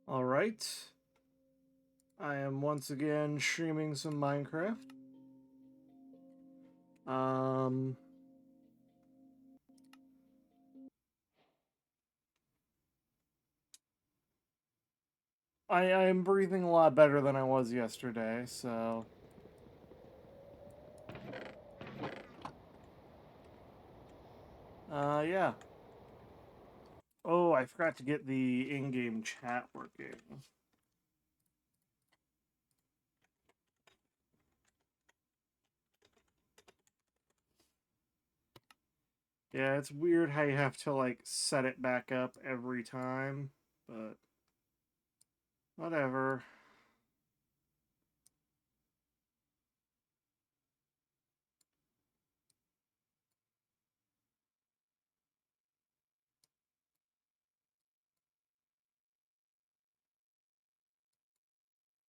All right. I am once again streaming some Minecraft. Um, I am breathing a lot better than I was yesterday, so yeah. Oh, I forgot to get the in-game chat working. Yeah, it's weird how you have to like set it back up every time, but whatever.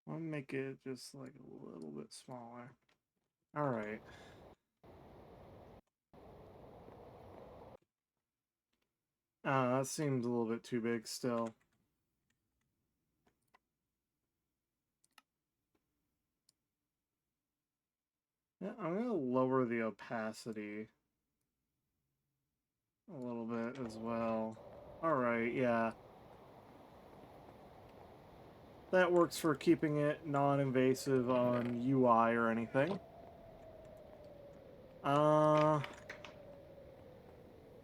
I'll make it just like a little bit smaller. All right. That seems a little bit too big still. Yeah, I'm gonna lower the opacity a little bit as well. Alright, yeah. That works for keeping it non-invasive on UI or anything.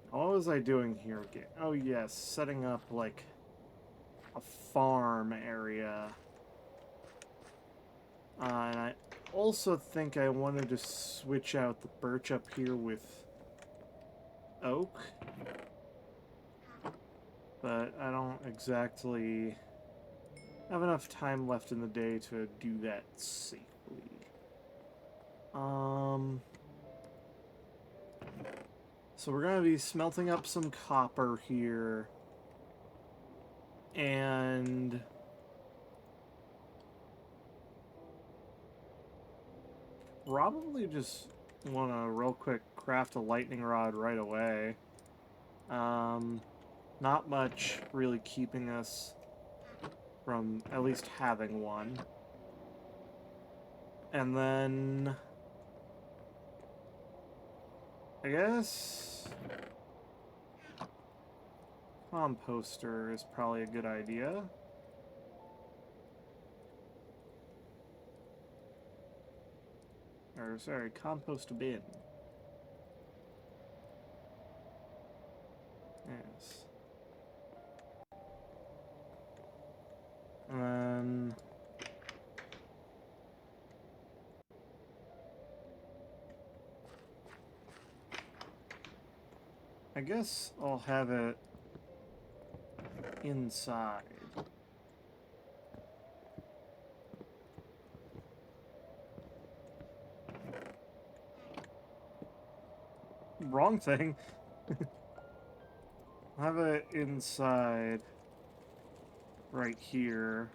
What was I doing here again? Oh yes, setting up like a farm area. And I also think I wanted to switch out the birch up here with oak. But I don't exactly have enough time left in the day to do that safely. So we're gonna be smelting up some copper here. And probably just want to real quick craft a lightning rod right away. Not much really keeping us from at least having one. And then I guess composter is probably a good idea. Or sorry, compost bin. Yes. And I guess I'll have it inside. Wrong thing. I'll have it inside right here.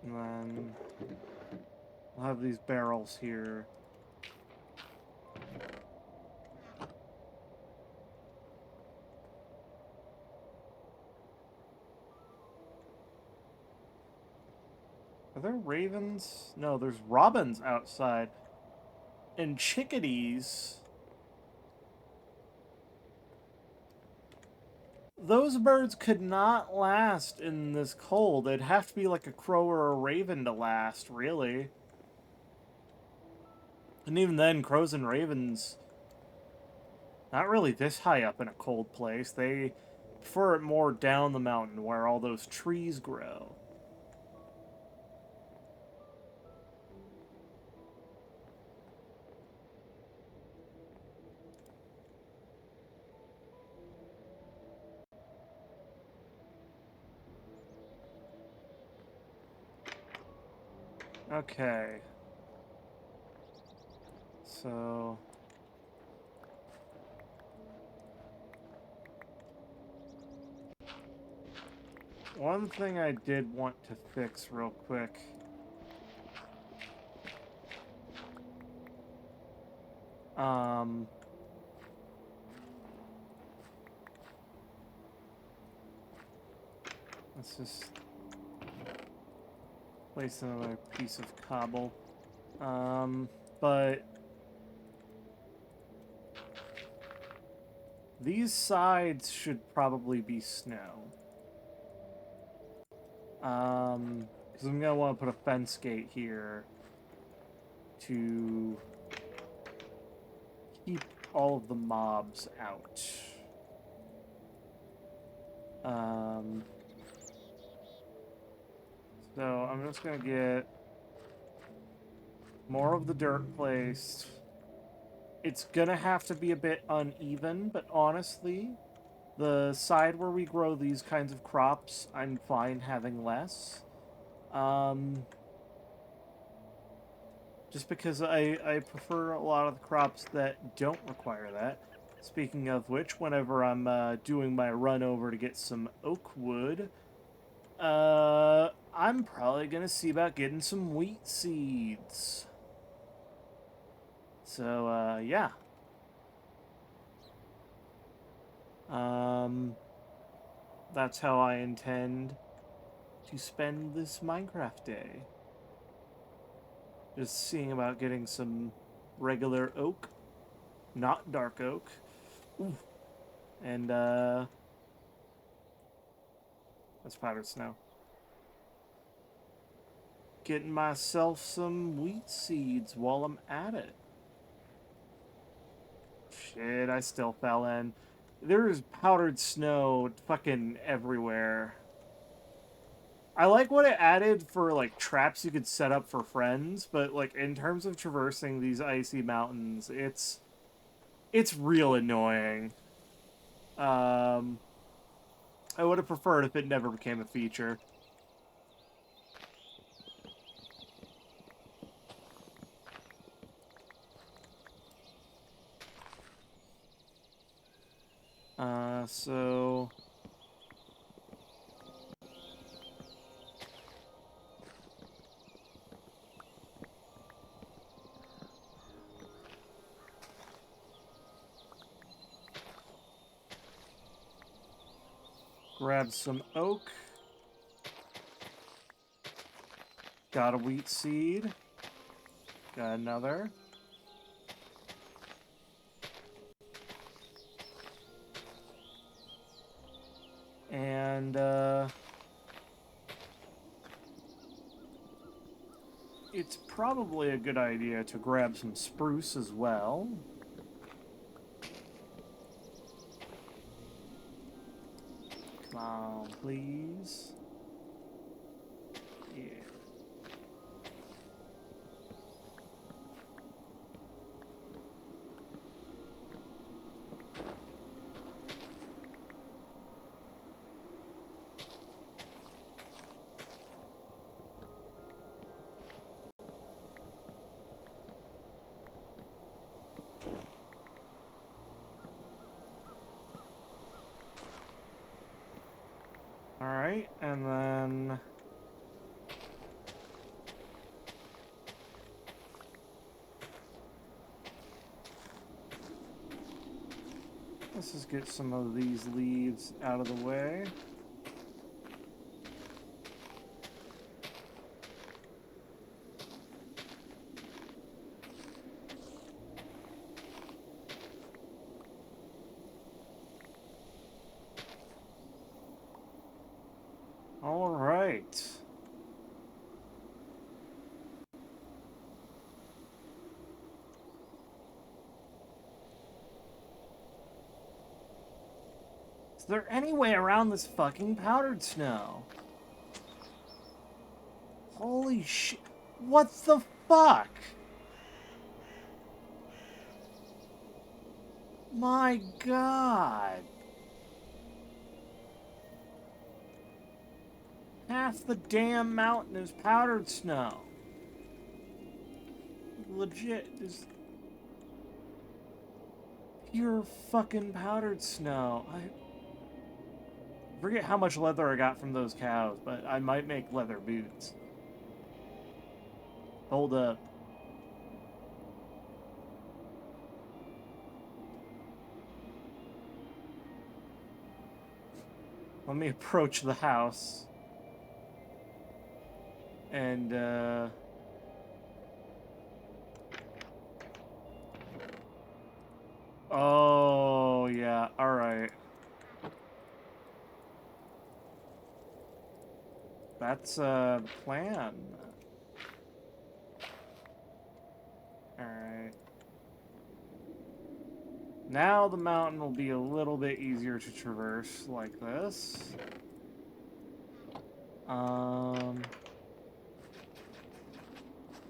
And then I'll have these barrels here. Are there ravens? No, there's robins outside. And chickadees. Those birds could not last in this cold. They'd have to be like a crow or a raven to last, really. And even then, crows and ravens, not really this high up in a cold place. They prefer it more down the mountain where all those trees grow. Okay. So one thing I did want to fix real quick. Um, Let's just place another piece of cobble. But these sides should probably be snow. Because I'm gonna want to put a fence gate here to keep all of the mobs out. So I'm just gonna get more of the dirt placed. It's gonna have to be a bit uneven, but honestly, the side where we grow these kinds of crops, I'm fine having less. Just because I prefer a lot of the crops that don't require that. Speaking of which, whenever I'm doing my run over to get some oak wood, I'm probably gonna see about getting some wheat seeds. So, yeah. That's how I intend to spend this Minecraft day. Just seeing about getting some regular oak, not dark oak. Ooh. And, that's powdered snow. Getting myself some wheat seeds while I'm at it. Shit, I still fell in. There's powdered snow fucking everywhere. I like what it added for, like, traps you could set up for friends, but, like, in terms of traversing these icy mountains, it's real annoying. I would have preferred if it never became a feature. So... grab some oak. Got a wheat seed. Got another. And, it's probably a good idea to grab some spruce as well. Come on, please. Yeah. Alright, and then... let's just get some of these leaves out of the way. Alright. Is there any way around this fucking powdered snow? Holy shit. What the fuck? My god. Half the damn mountain is powdered snow. Legit, just pure fucking powdered snow. I forget how much leather I got from those cows, but I might make leather boots. Hold up. Let me approach the house. And, oh, yeah, alright. That's a plan. Alright. Now the mountain will be a little bit easier to traverse like this.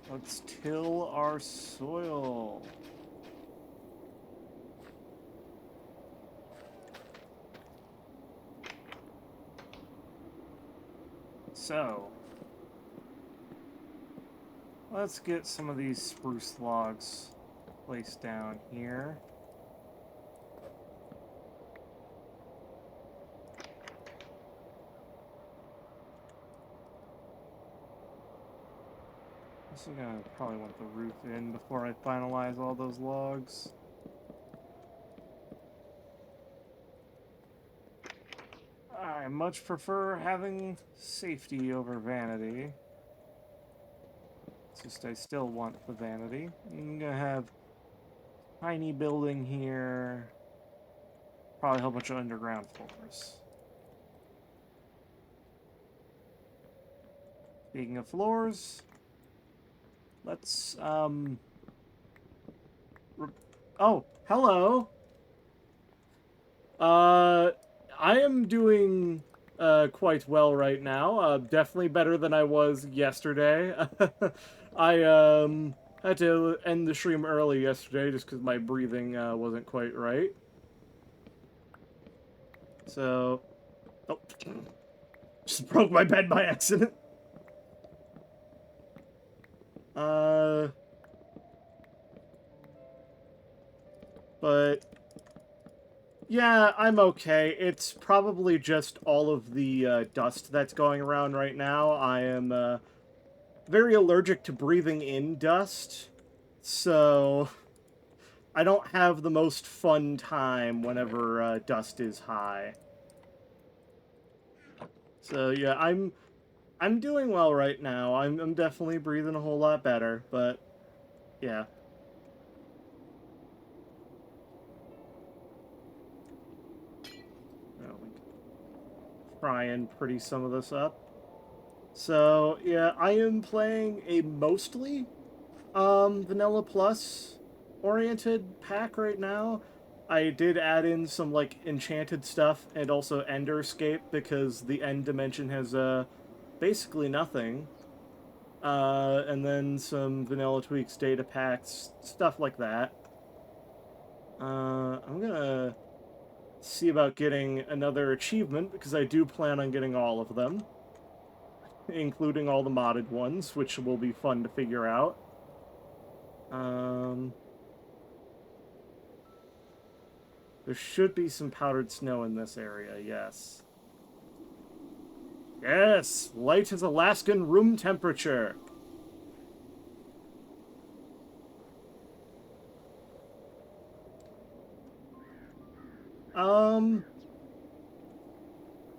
Let's till our soil. So, let's get some of these spruce logs placed down here. I'm gonna probably want the roof in before I finalize all those logs. I much prefer having safety over vanity. It's just I still want the vanity. I'm gonna have tiny building here. Probably a whole bunch of underground floors. Speaking of floors, let's, oh, hello! I am doing, quite well right now. Definitely better than I was yesterday. I, had to end the stream early yesterday just because my breathing, wasn't quite right. So, oh, just broke my bed by accident. But yeah, I'm okay. It's probably just all of the dust that's going around right now. I am very allergic to breathing in dust, so I don't have the most fun time whenever dust is high. So yeah, I'm doing well right now. I'm definitely breathing a whole lot better, but yeah. Well, we can try and pretty some of this up. So yeah, I am playing a mostly Vanilla Plus oriented pack right now. I did add in some like enchanted stuff and also Enderscape because the end dimension has basically nothing. And then some Vanilla Tweaks data packs, stuff like that. I'm gonna see about getting another achievement because I do plan on getting all of them, including all the modded ones, which will be fun to figure out. There should be some powdered snow in this area, yes. Yes! Light is Alaskan room temperature!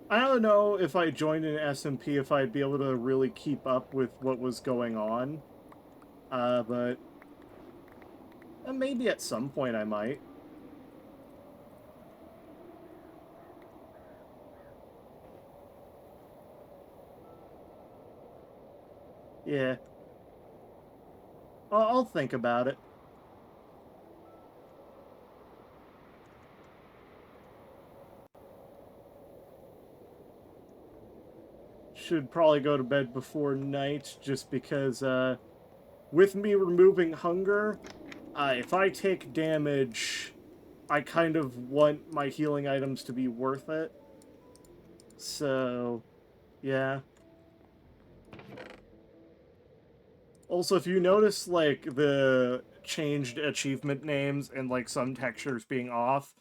I don't know if I joined an SMP if I'd be able to really keep up with what was going on. But maybe at some point I might. Yeah. I'll think about it. Should probably go to bed before night just because, with me removing hunger, if I take damage, I kind of want my healing items to be worth it. So, yeah. Also, if you notice, like, the changed achievement names and, like, some textures being off,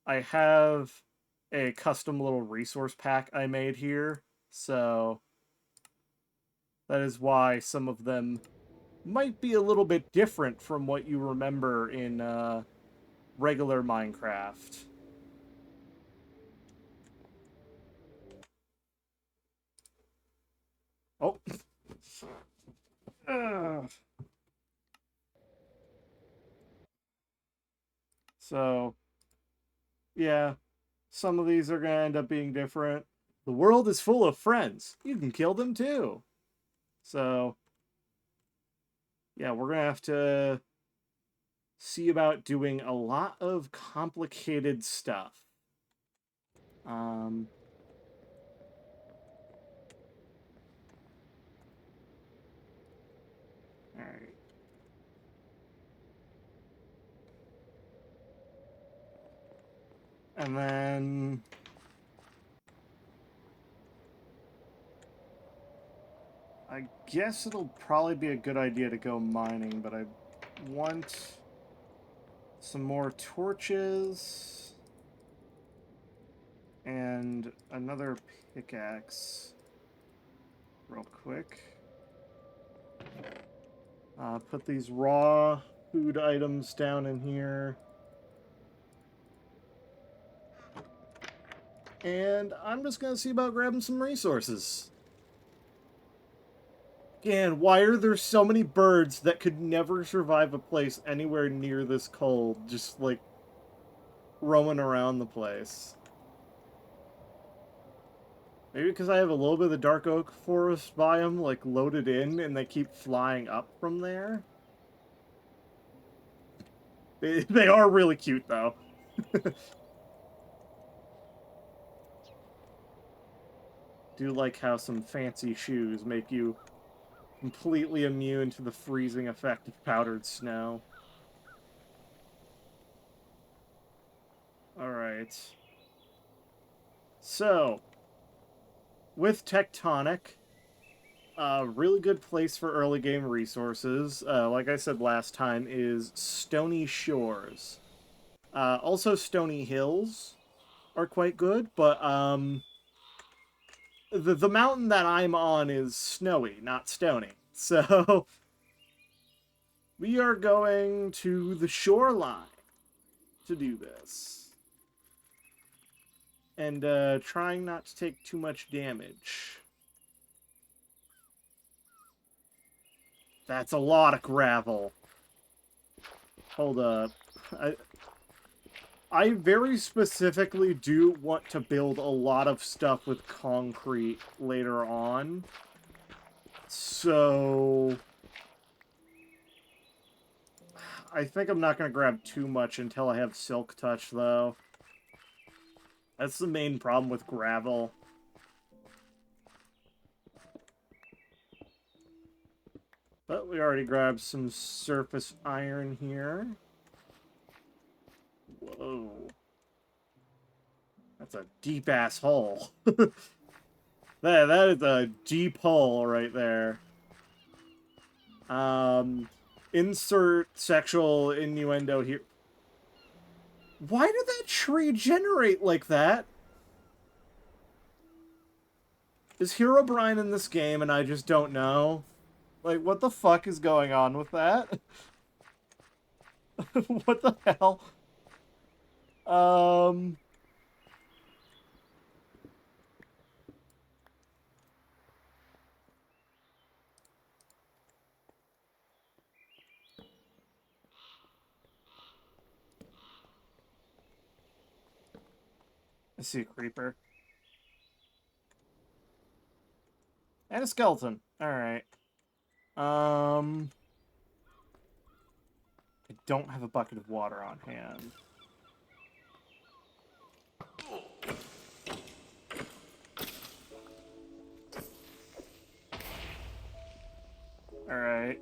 I have a custom little resource pack I made here, so that is why some of them might be a little bit different from what you remember in, regular Minecraft. Ugh. So, yeah, some of these are going to end up being different. The world is full of friends. You can kill them too. So, yeah, we're going to have to see about doing a lot of complicated stuff. All right. And then I guess it'll probably be a good idea to go mining, but I want some more torches and another pickaxe real quick. Put these raw food items down in here. And I'm just going to see about grabbing some resources. Again, why are there so many birds that could never survive a place anywhere near this cold? Just, like, roaming around the place. Maybe because I have a little bit of the dark oak forest biome, like, loaded in, and they keep flying up from there. They are really cute, though. Do like how some fancy shoes make you completely immune to the freezing effect of powdered snow. Alright. So, with Tectonic, a really good place for early game resources, like I said last time, is Stony Shores. Also, Stony Hills are quite good, but the mountain that I'm on is snowy, not stony. So, we are going to the shoreline to do this. And trying not to take too much damage. That's a lot of gravel. Hold up. I very specifically do want to build a lot of stuff with concrete later on. So I think I'm not going to grab too much until I have Silk Touch, though. That's the main problem with gravel. But we already grabbed some surface iron here. Whoa. That's a deep-ass hole. That is a deep hole right there. Insert sexual innuendo here. Why did that tree generate like that? Is Herobrine in this game and I just don't know? Like, what the fuck is going on with that? What the hell? I see a creeper. And a skeleton. Alright. I don't have a bucket of water on hand. Alright.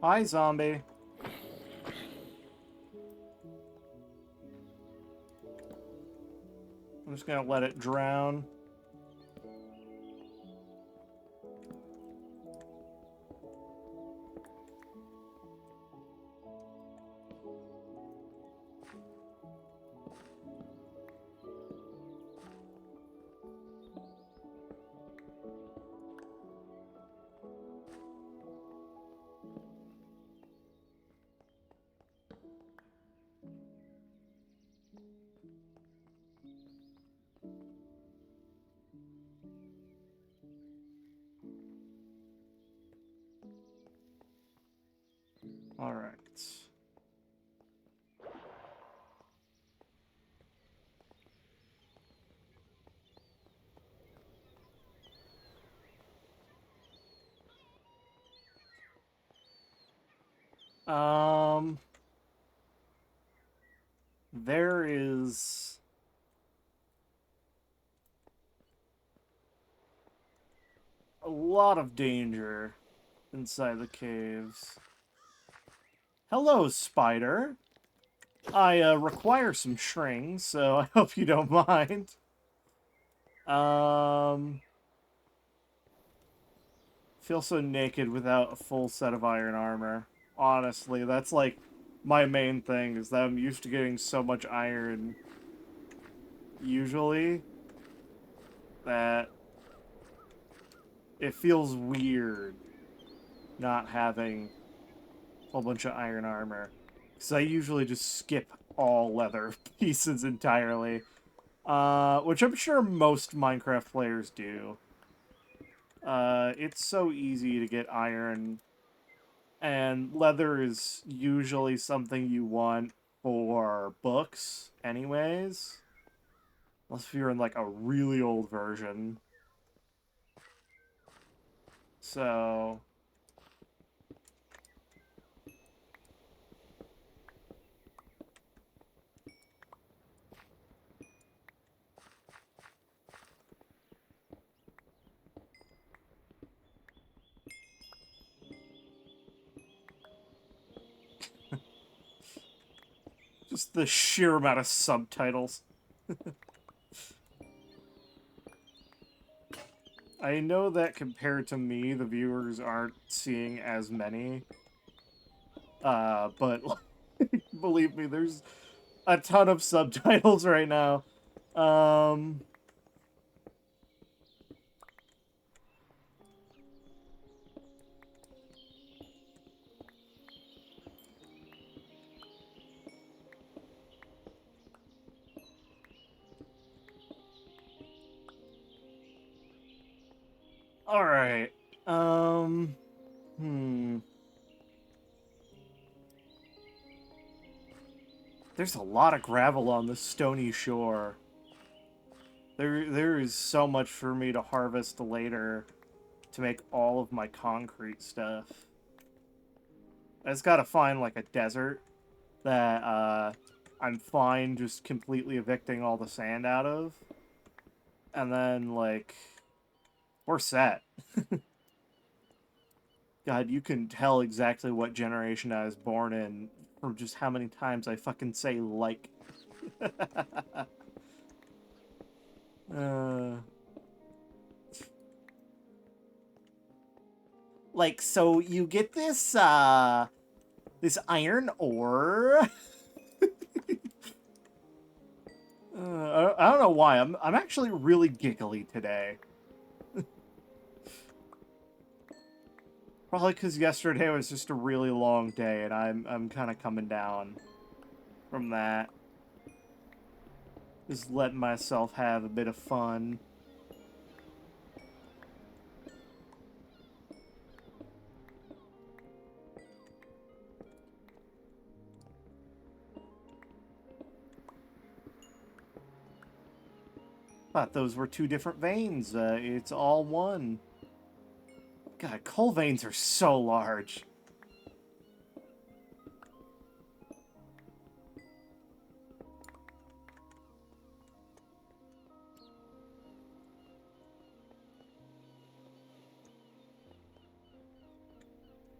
Hi, zombie. I'm just gonna let it drown. All right. There is a lot of danger inside the caves. Hello, spider. I require some strings, so I hope you don't mind. Feel so naked without a full set of iron armor. Honestly, that's like my main thing, is that I'm used to getting so much iron usually that it feels weird not having a whole bunch of iron armor. Because I usually just skip all leather pieces entirely. Which I'm sure most Minecraft players do. It's so easy to get iron, and leather is usually something you want for books anyways. Unless if you're in like a really old version. So just the sheer amount of subtitles. I know that compared to me, the viewers aren't seeing as many. But believe me, there's a ton of subtitles right now. Um, all right. Um, hmm. There's a lot of gravel on the stony shore. There is so much for me to harvest later to make all of my concrete stuff. I just gotta find like a desert that I'm fine just completely evicting all the sand out of. And then like we're set. God, you can tell exactly what generation I was born in from just how many times I fucking say like. uh, like, so you get this iron ore. I don't know why. I'm actually really giggly today. Probably because yesterday was just a really long day, and I'm kind of coming down from that. Just letting myself have a bit of fun. Thought those were two different veins. It's all one. God, coal veins are so large.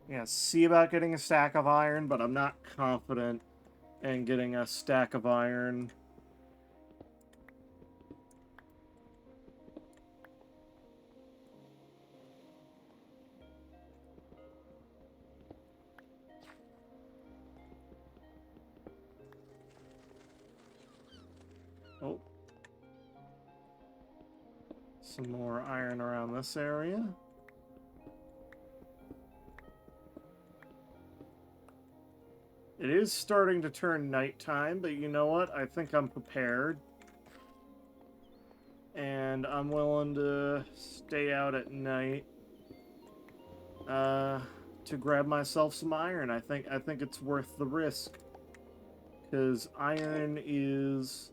Yeah, see about getting a stack of iron, but I'm not confident in getting a stack of iron. Oh. Some more iron around this area. It is starting to turn nighttime, but you know what? I think I'm prepared. And I'm willing to stay out at night. to grab myself some iron. I think it's worth the risk. Because iron is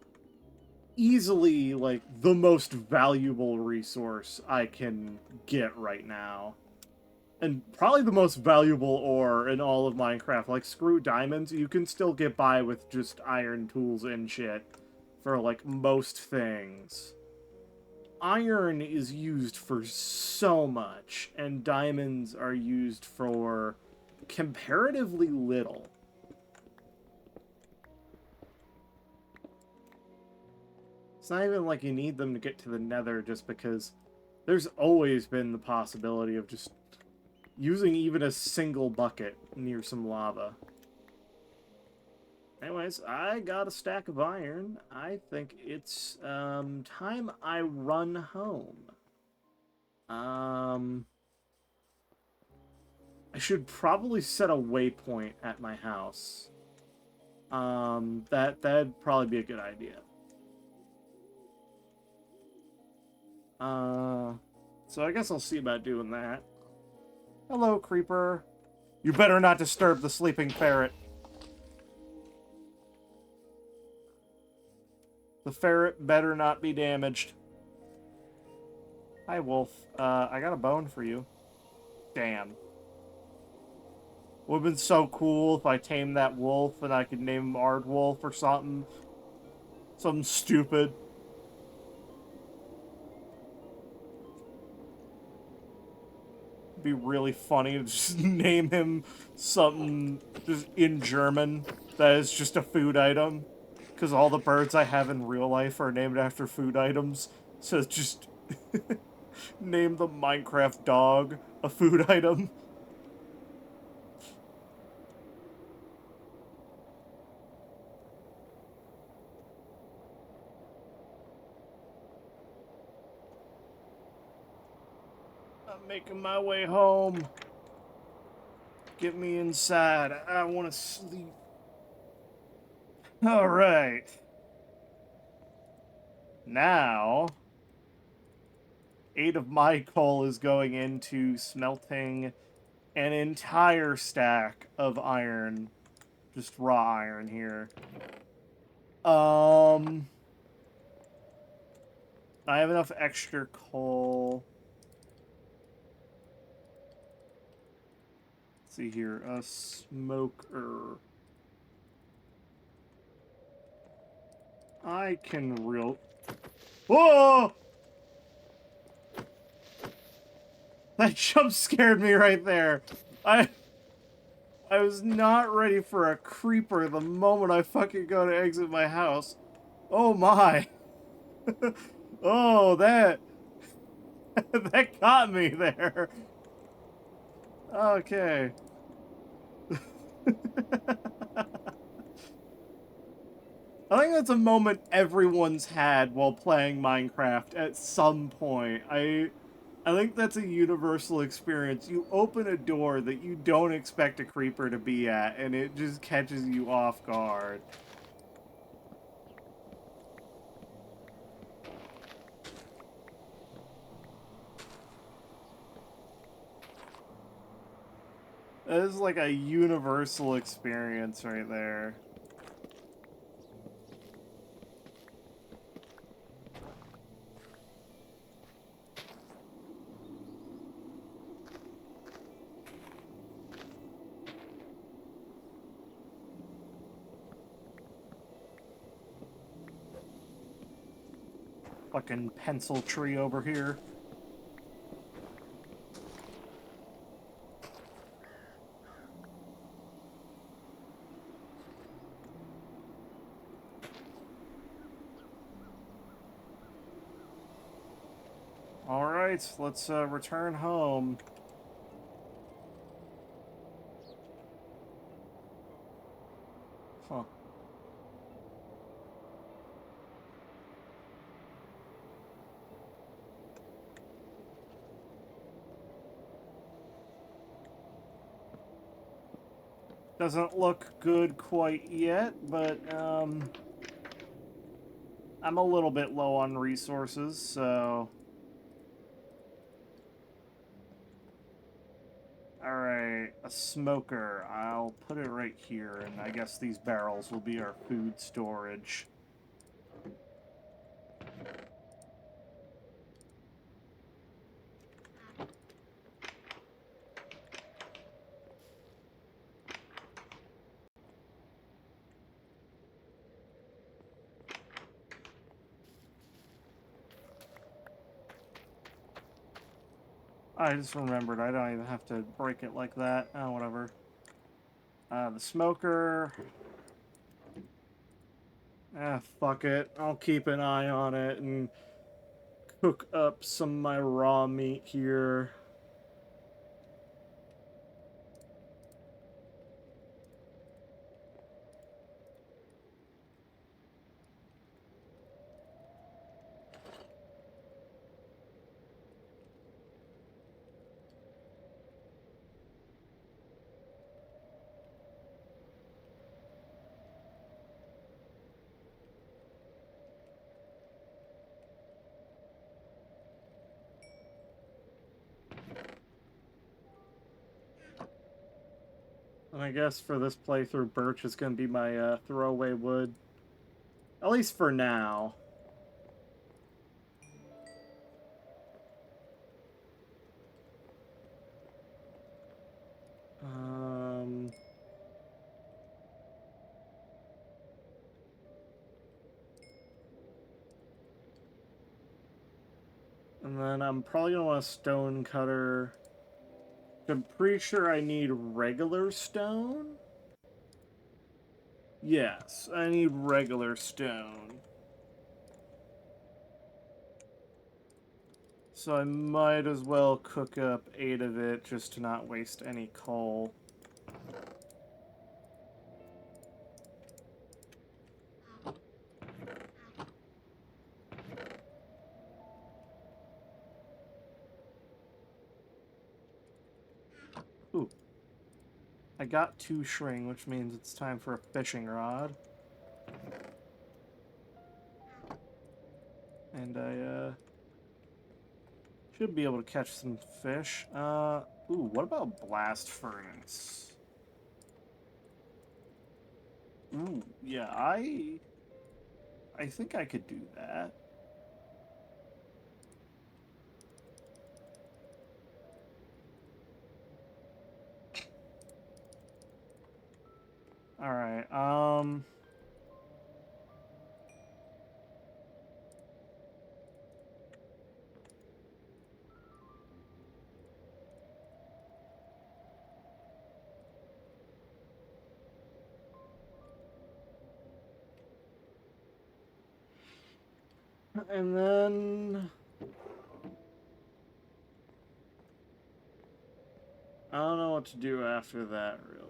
easily, like, the most valuable resource I can get right now. And probably the most valuable ore in all of Minecraft. Like, screw diamonds, you can still get by with just iron tools and shit for, like, most things. Iron is used for so much, and diamonds are used for comparatively little. It's not even like you need them to get to the nether, just because there's always been the possibility of just using even a single bucket near some lava. Anyways, I got a stack of iron. I think it's time I run home. I should probably set a waypoint at my house. That'd probably be a good idea. So I guess I'll see about doing that. Hello, creeper. You better not disturb the sleeping ferret. The ferret better not be damaged. Hi, wolf. I got a bone for you. Damn. Would've been so cool if I tamed that wolf and I could name him Aardwolf or something. Something stupid. It'd be really funny to just name him something just in German that is just a food item. Because all the birds I have in real life are named after food items. So just name the Minecraft dog a food item. I'm making my way home. Get me inside. I want to sleep. All right. Now, 8 of my coal is going into smelting an entire stack of iron. Just raw iron here. I have enough extra coal. Let's see here. A smoker. I can Whoa! That jump scared me right there. I was not ready for a creeper the moment I fucking go to exit my house. Oh my. Oh, that that got me there. Okay. I think that's a moment everyone's had while playing Minecraft at some point. I think that's a universal experience. You open a door that you don't expect a creeper to be at, and it just catches you off guard. That is like a universal experience right there. Fucking pencil tree over here. Alright, let's return home. Huh. Doesn't look good quite yet, but, I'm a little bit low on resources, so... Alright, a smoker. I'll put it right here, and I guess these barrels will be our food storage. I just remembered I don't even have to break it like that. Oh, whatever. The smoker. Ah, fuck it. I'll keep an eye on it and cook up some of my raw meat here. And I guess for this playthrough, birch is going to be my throwaway wood. At least for now. Um... And then I'm probably going to want a stone cutter. I'm pretty sure I need regular stone. Yes, I need regular stone. So I might as well cook up 8 of it just to not waste any coal. Ooh. I got 2 string, which means it's time for a fishing rod. And I, should be able to catch some fish. Ooh, what about blast furnace? Ooh, yeah, I think I could do that. Alright, and then I don't know what to do after that, really.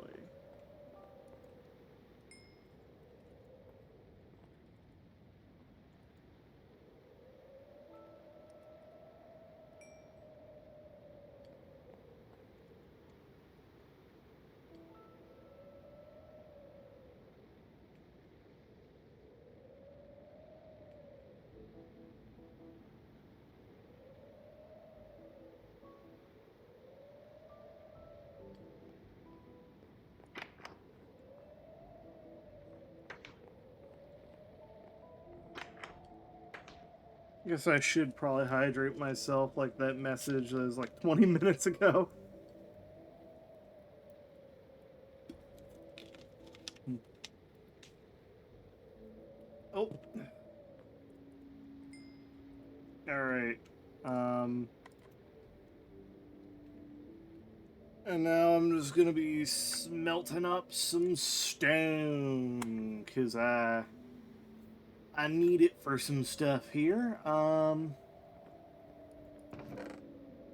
I guess I should probably hydrate myself like that message that was like 20 minutes ago. Oh. Alright. And now I'm just gonna be smelting up some stone, because I need it for some stuff here.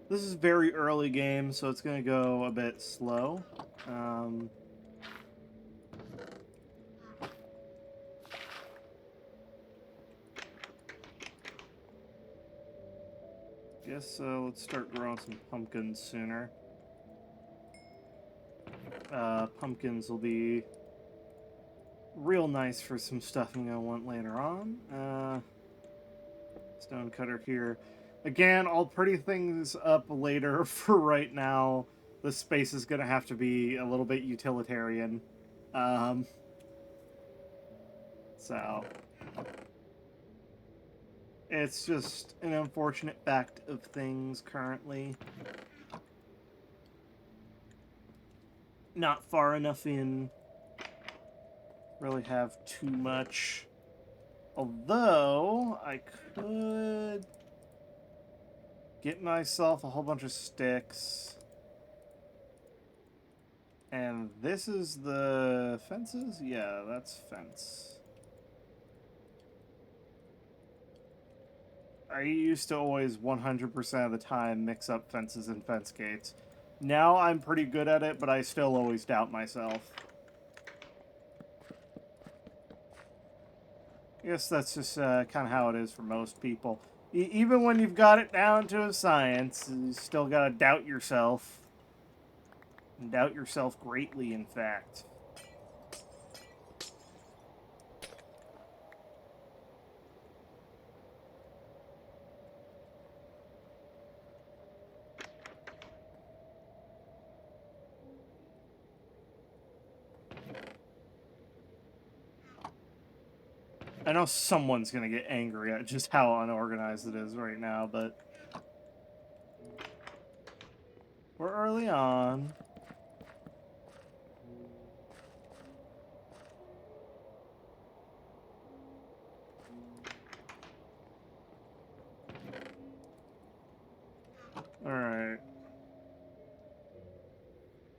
This is very early game, so it's gonna go a bit slow. Guess let's start growing some pumpkins sooner. Pumpkins will be real nice for some stuff I'm gonna want later on. Stonecutter here. Again, I'll pretty things up later. For right now, this space is gonna have to be a little bit utilitarian. Um, so it's just an unfortunate fact of things currently. Not far enough in, really have too much. Although I could get myself a whole bunch of sticks. And this is the fences? Yeah, that's fence. I used to always 100% of the time mix up fences and fence gates. Now I'm pretty good at it, but I still always doubt myself. I guess that's just kind of how it is for most people. Even when you've got it down to a science, you still gotta doubt yourself. And doubt yourself greatly, in fact. I know someone's gonna get angry at just how unorganized it is right now, but we're early on. Alright.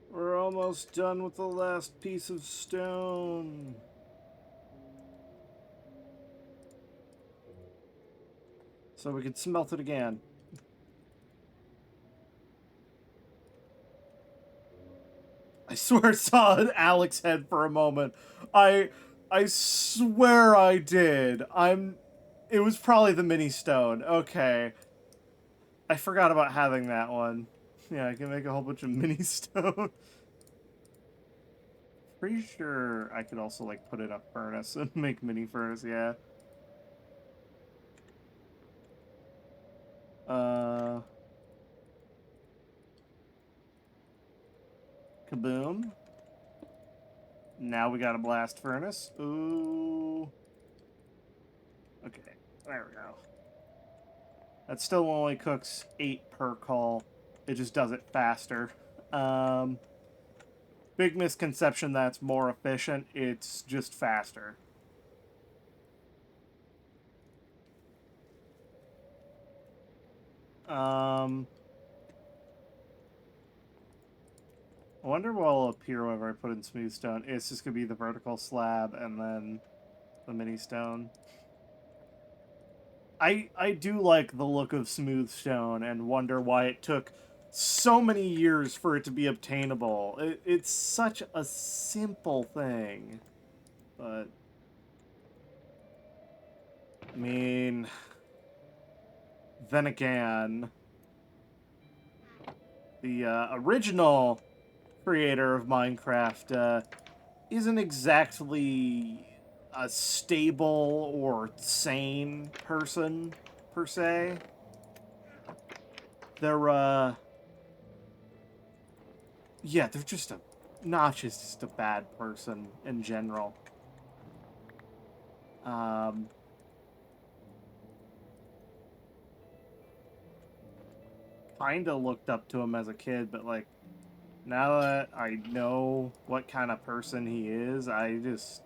We're almost done with the last piece of stone. So we can smelt it again. I swear I saw Alex's head for a moment. I swear I did. It was probably the mini stone. Okay. I forgot about having that one. Yeah, I can make a whole bunch of mini stone. Pretty sure I could also like put in a furnace and make mini furnace, yeah. Kaboom. Now we got a blast furnace. Ooh. Okay, there we go. That still only cooks 8 per call. It just does it faster. Um, Big misconception that's more efficient. It's just faster. I wonder what will appear whenever I put in smooth stone. It's just gonna be the vertical slab and then the mini stone. I do like the look of smooth stone and wonder why it took so many years for it to be obtainable. It's such a simple thing, but I mean, then again, the original creator of Minecraft isn't exactly a stable or sane person, per se. They're, yeah, they're just a... Notch is just a bad person in general. Kinda looked up to him as a kid, but, like, now that I know what kind of person he is, I'm just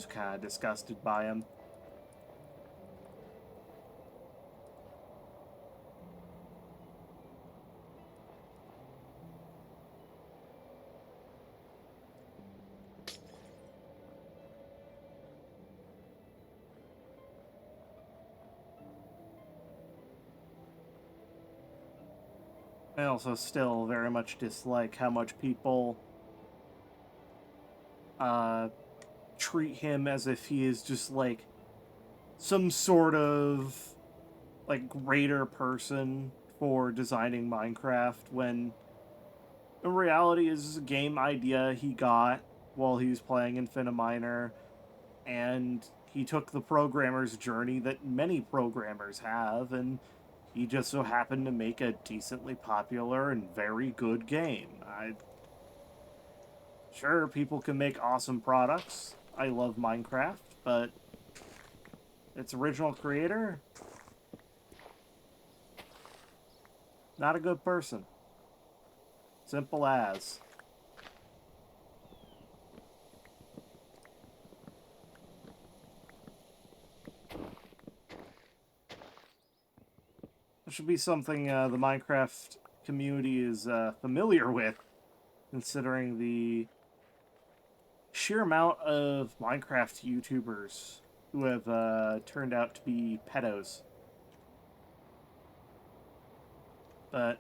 kind of disgusted by him. I also still very much dislike how much people uh, treat him as if he is just like some sort of like greater person for designing Minecraft when in reality is a game idea he got while he was playing Infiniminer, and he took the programmer's journey that many programmers have, and He just so happened to make a decently popular and very good game. Sure, people can make awesome products. I love Minecraft, but its original creator, not a good person. Simple as. It should be something the Minecraft community is familiar with, considering the sheer amount of Minecraft YouTubers who have turned out to be pedos. But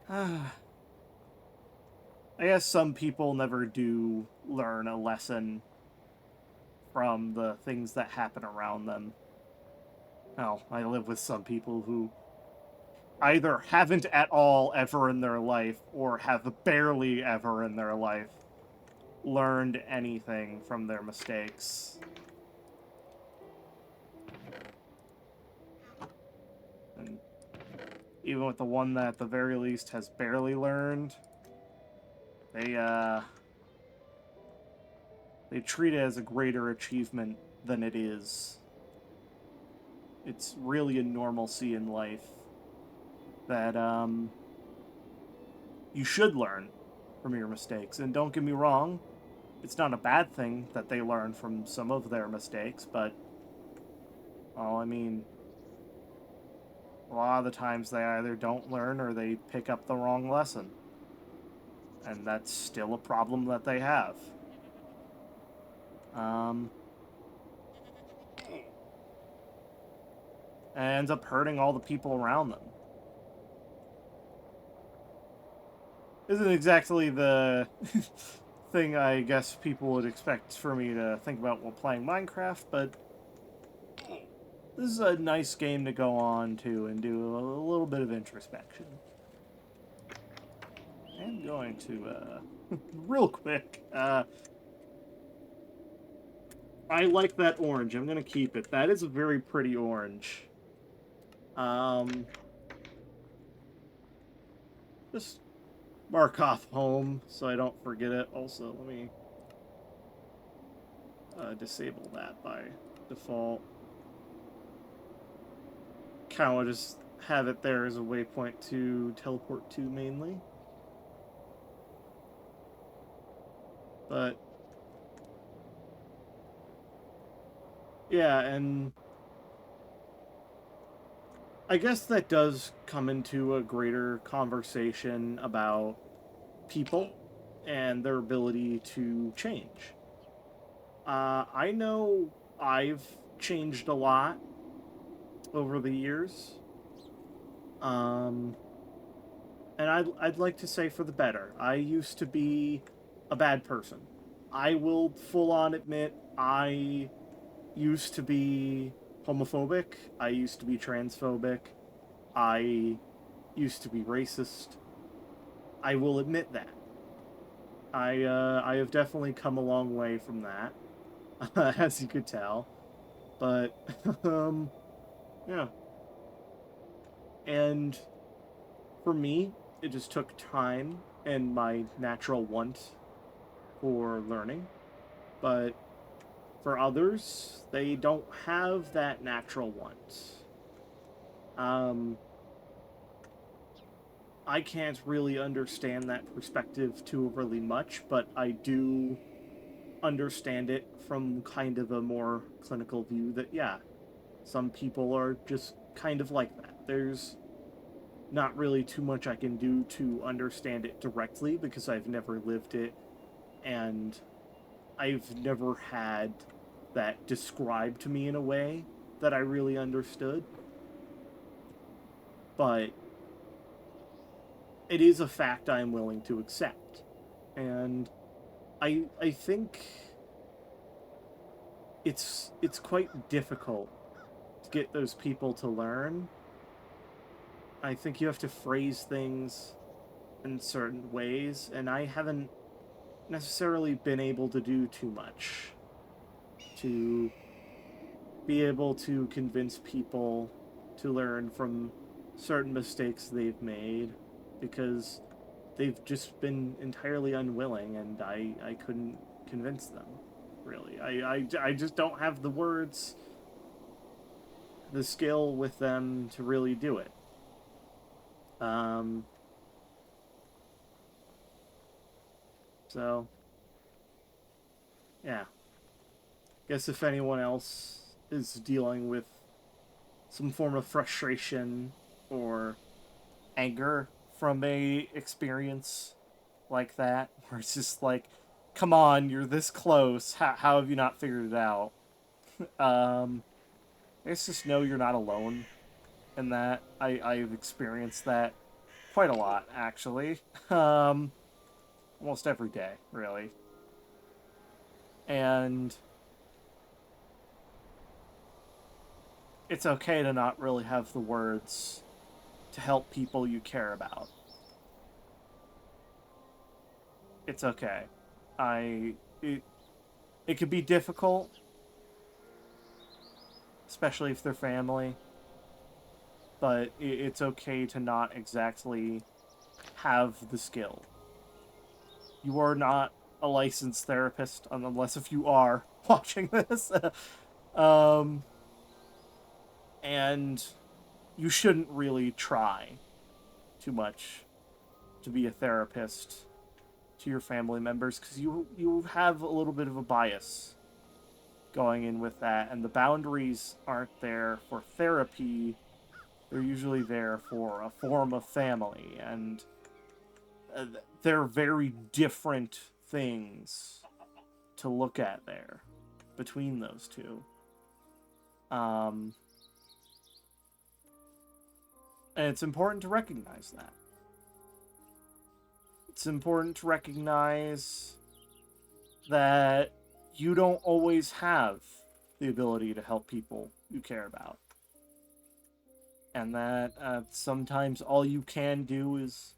I guess some people never do learn a lesson from the things that happen around them. Well, I live with some people who either haven't at all ever in their life or have barely ever in their life learned anything from their mistakes. And even with the one that at the very least has barely learned, they they treat it as a greater achievement than it is. It's really a normalcy in life that you should learn from your mistakes. And don't get me wrong, it's not a bad thing that they learn from some of their mistakes, but well, I mean, a lot of the times they either don't learn or they pick up the wrong lesson. And that's still a problem that they have. And ends up hurting all the people around them. Isn't exactly the thing I guess people would expect for me to think about while playing Minecraft, but this is a nice game to go on to and do a little bit of introspection. I'm going to, real quick, I like that orange. I'm going to keep it. That is a very pretty orange. Just mark off home so I don't forget it. Also, let me disable that by default. Kind of just have it there as a waypoint to teleport to mainly. But yeah, and I guess that does come into a greater conversation about people and their ability to change. I know I've changed a lot over the years. Um, and I'd like to say for the better. I used to be a bad person. I will full on admit I used to be homophobic. I used to be transphobic. I used to be racist. I will admit that. I have definitely come a long way from that, as you could tell. But yeah. And for me, it just took time and my natural want for learning. But for others, they don't have that natural want. Um, I can't really understand that perspective too overly much, but I do understand it from kind of a more clinical view that, yeah, some people are just kind of like that. There's not really too much I can do to understand it directly because I've never lived it and I've never had that described to me in a way that I really understood. But it is a fact I'm willing to accept. And I think it's quite difficult to get those people to learn. I think you have to phrase things in certain ways, and I haven't necessarily been able to do too much to be able to convince people to learn from certain mistakes they've made because they've just been entirely unwilling, and I couldn't convince them, really. I just don't have the words, the skill with them to really do it. Um, so, yeah. Guess if anyone else is dealing with some form of frustration or anger from a experience like that, where it's just like, come on, you're this close. How have you not figured it out? Um, I guess just know you're not alone in that. I've experienced that quite a lot, actually. Um, almost every day, really. And it's okay to not really have the words to help people you care about. It's okay. I it it could be difficult, especially if they're family, but it's okay to not exactly have the skill. You are not a licensed therapist, unless if you are watching this. um, and you shouldn't really try too much to be a therapist to your family members because you have a little bit of a bias going in with that, and the boundaries aren't there for therapy. They're usually there for a form of family, and they're very different things to look at there between those two. Um, and it's important to recognize that. It's important to recognize that you don't always have the ability to help people you care about. And that sometimes all you can do is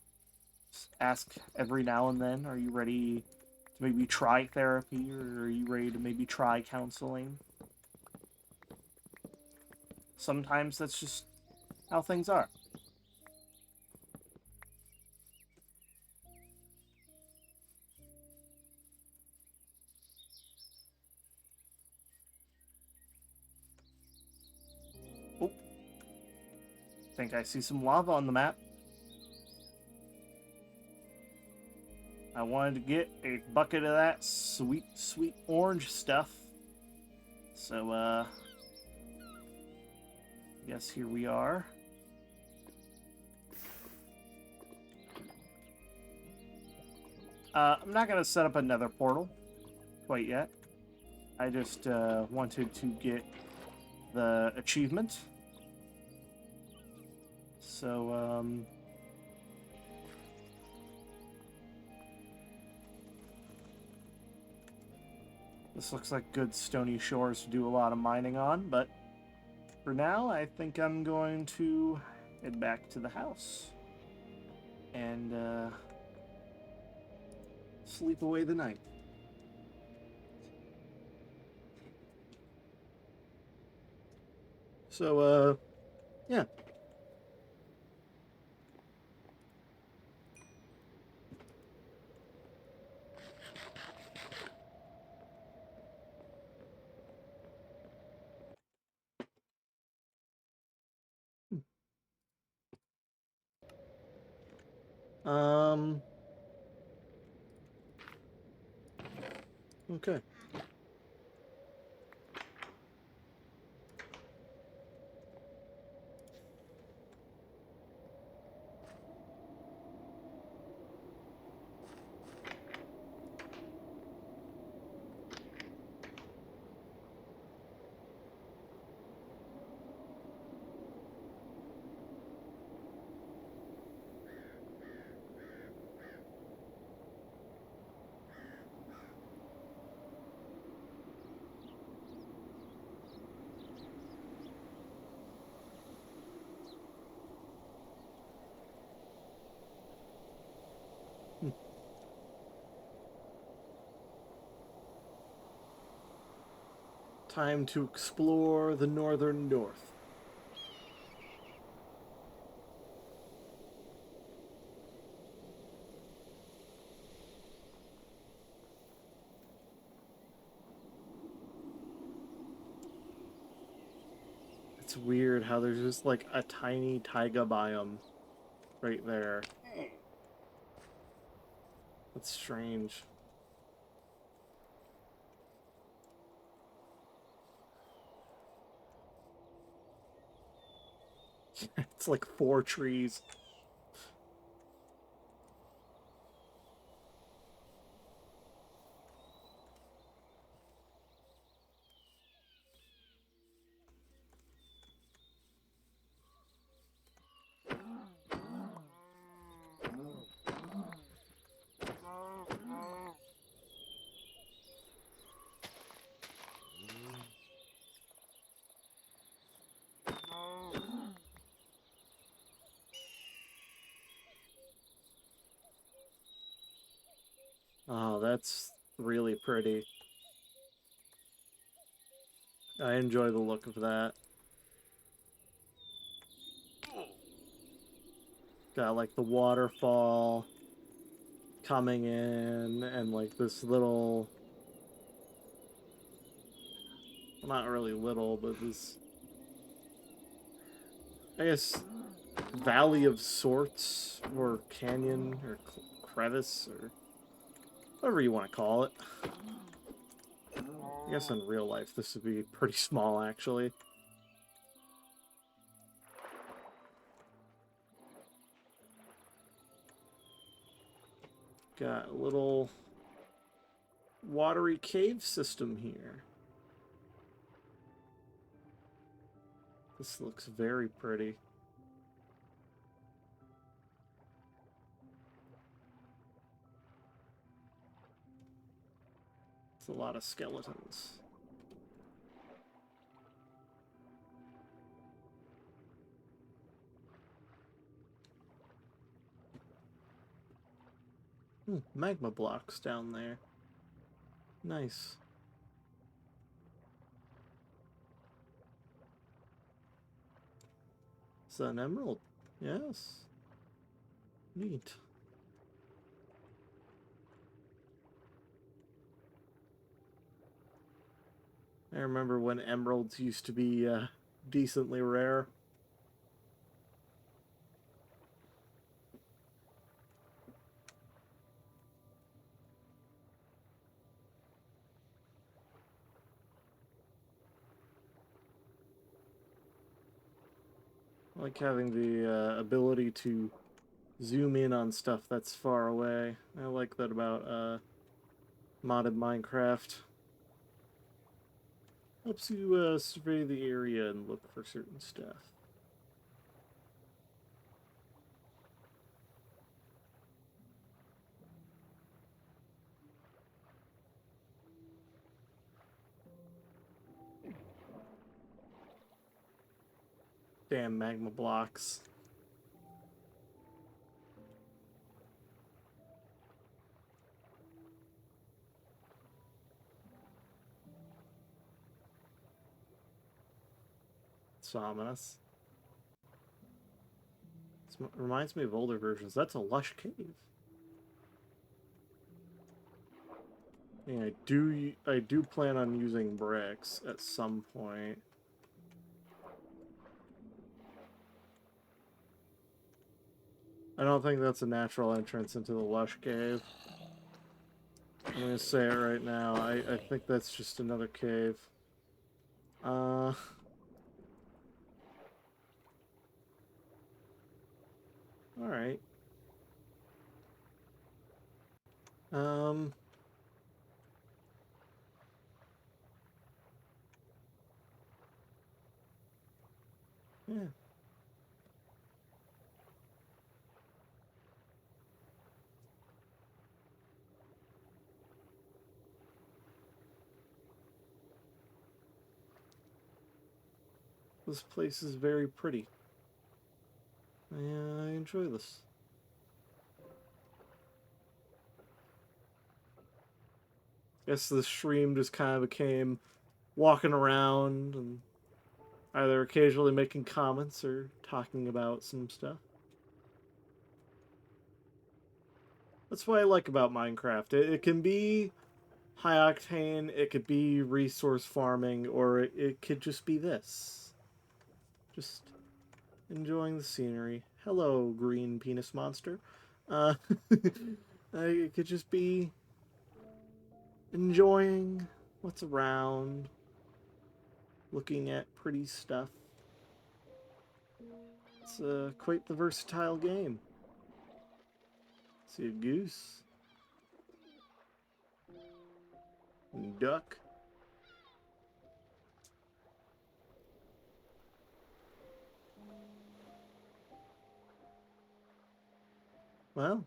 ask every now and then, are you ready to maybe try therapy, or are you ready to maybe try counseling? Sometimes that's just how things are. Oh, think I see some lava on the map. I wanted to get a bucket of that sweet, sweet orange stuff. So, yes, here we are. I'm not going to set up another portal quite yet. I just wanted to get the achievement. So, this looks like good stony shores to do a lot of mining on, but for now, I think I'm going to head back to the house and sleep away the night. So, yeah. Um, okay. Time to explore the northern north. It's weird how there's just like a tiny taiga biome right there. That's strange. It's like 4 trees. Oh, that's really pretty. I enjoy the look of that. Got like the waterfall coming in and like this little, well, not really little, but this, I guess, valley of sorts or canyon or crevice or whatever you want to call it. I guess in real life this would be pretty small actually. Got a little watery cave system here. This looks very pretty. It's a lot of skeletons. Magma blocks down there. Nice. Is that an emerald? Yes. Neat. I remember when emeralds used to be decently rare. I like having the ability to zoom in on stuff that's far away. I like that about modded Minecraft. Helps you survey the area and look for certain stuff. Damn magma blocks. It's ominous. It reminds me of older versions. That's a lush cave. Yeah, I do plan on using bricks at some point. I don't think that's a natural entrance into the lush cave. I'm gonna say it right now. I think that's just another cave. Alright. Um... Yeah. This place is very pretty. I enjoy this. Guess the stream just kind of became walking around and either occasionally making comments or talking about some stuff. That's what I like about Minecraft. It can be high octane, it could be resource farming, or it could just be this. Just enjoying the scenery. Hello, green penis monster. Uh, it could just be enjoying what's around, looking at pretty stuff. It's quite the versatile game. See a goose. Duck. Well,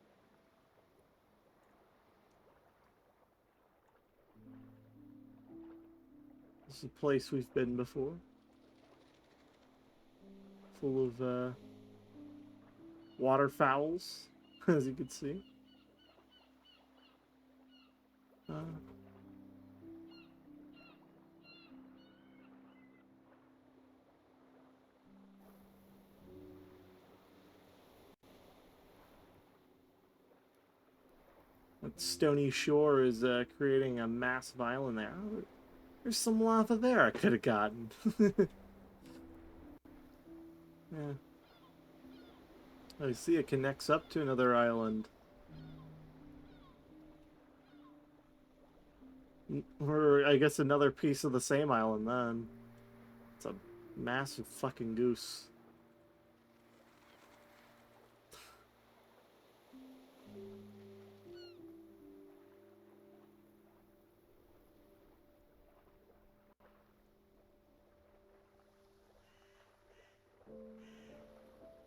this is a place we've been before. Full of waterfowls, as you can see. Uh, that stony shore is creating a massive island there. Oh, there's some lava there I could have gotten. Yeah. I see it connects up to another island. Or I guess another piece of the same island then. It's a massive fucking goose.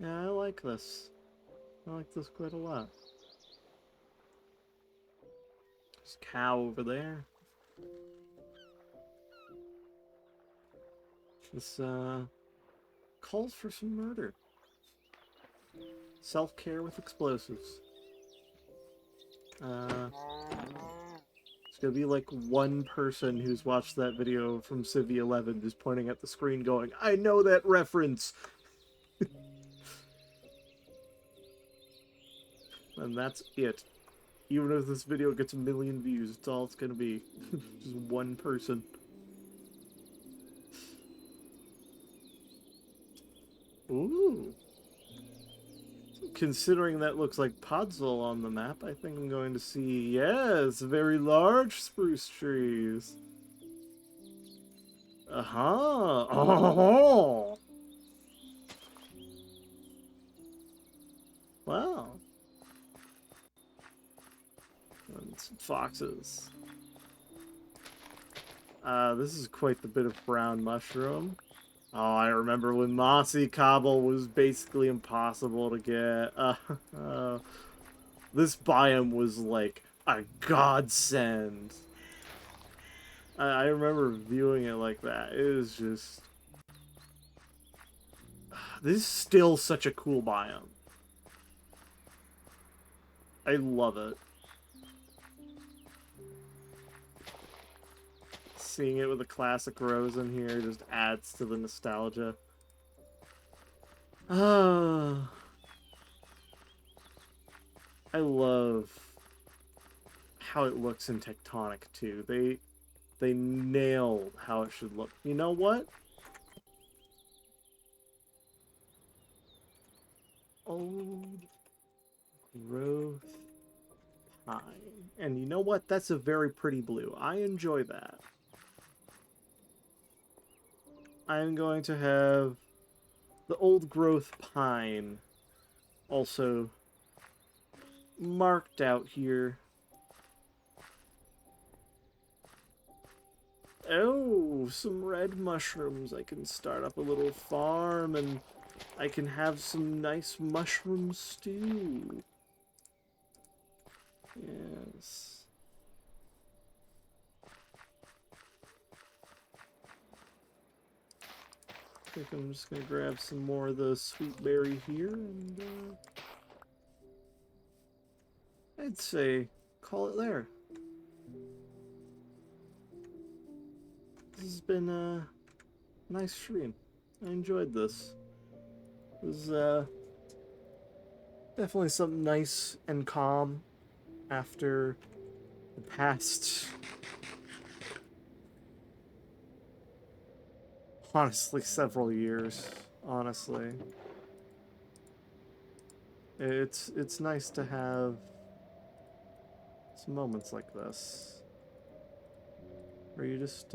Yeah, I like this. I like this quite a lot. There's a cow over there. This calls for some murder. Self-care with explosives. It's gonna be like one person who's watched that video from Civi 11 just pointing at the screen going, I know that reference! And that's it. Even if this video gets 1 million views, it's all it's gonna be. Just one person. Ooh. Considering that looks like Podzol on the map, I think I'm going to see, yes, very large spruce trees. Uh-huh. Oh. Wow. And some foxes. This is quite the bit of brown mushroom. Oh, I remember when mossy cobble was basically impossible to get. This biome was like a godsend. I remember viewing it like that. It was just... This is still such a cool biome. I love it. Seeing it with a classic rose in here just adds to the nostalgia. Ah, I love how it looks in Tectonic too. They nailed how it should look. You know what? Old growth pine. And you know what? That's a very pretty blue. I enjoy that. I'm going to have the old growth pine also marked out here. Oh, some red mushrooms. I can start up a little farm and I can have some nice mushroom stew. Yes. I think I'm just gonna grab some more of the sweet berry here and I'd say call it there. has been a nice stream. I enjoyed this. It was definitely something nice and calm after the past, honestly, several years. Honestly, it's nice to have some moments like this where you just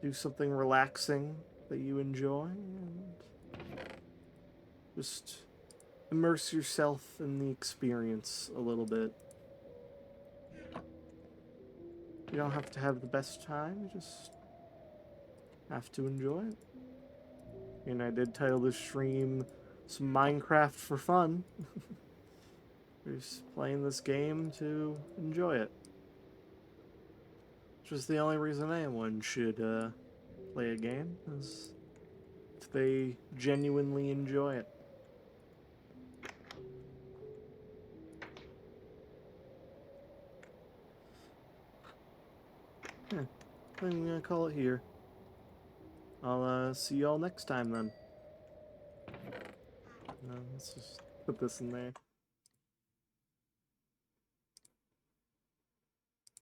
do something relaxing that you enjoy and just immerse yourself in the experience a little bit. You don't have to have the best time, you just have to enjoy it. And I did title this stream some Minecraft for fun. We're just playing this game to enjoy it. Which is the only reason anyone should play a game, is if they genuinely enjoy it. Yeah, I'm gonna call it here. I'll see y'all next time then. Let's just put this in there.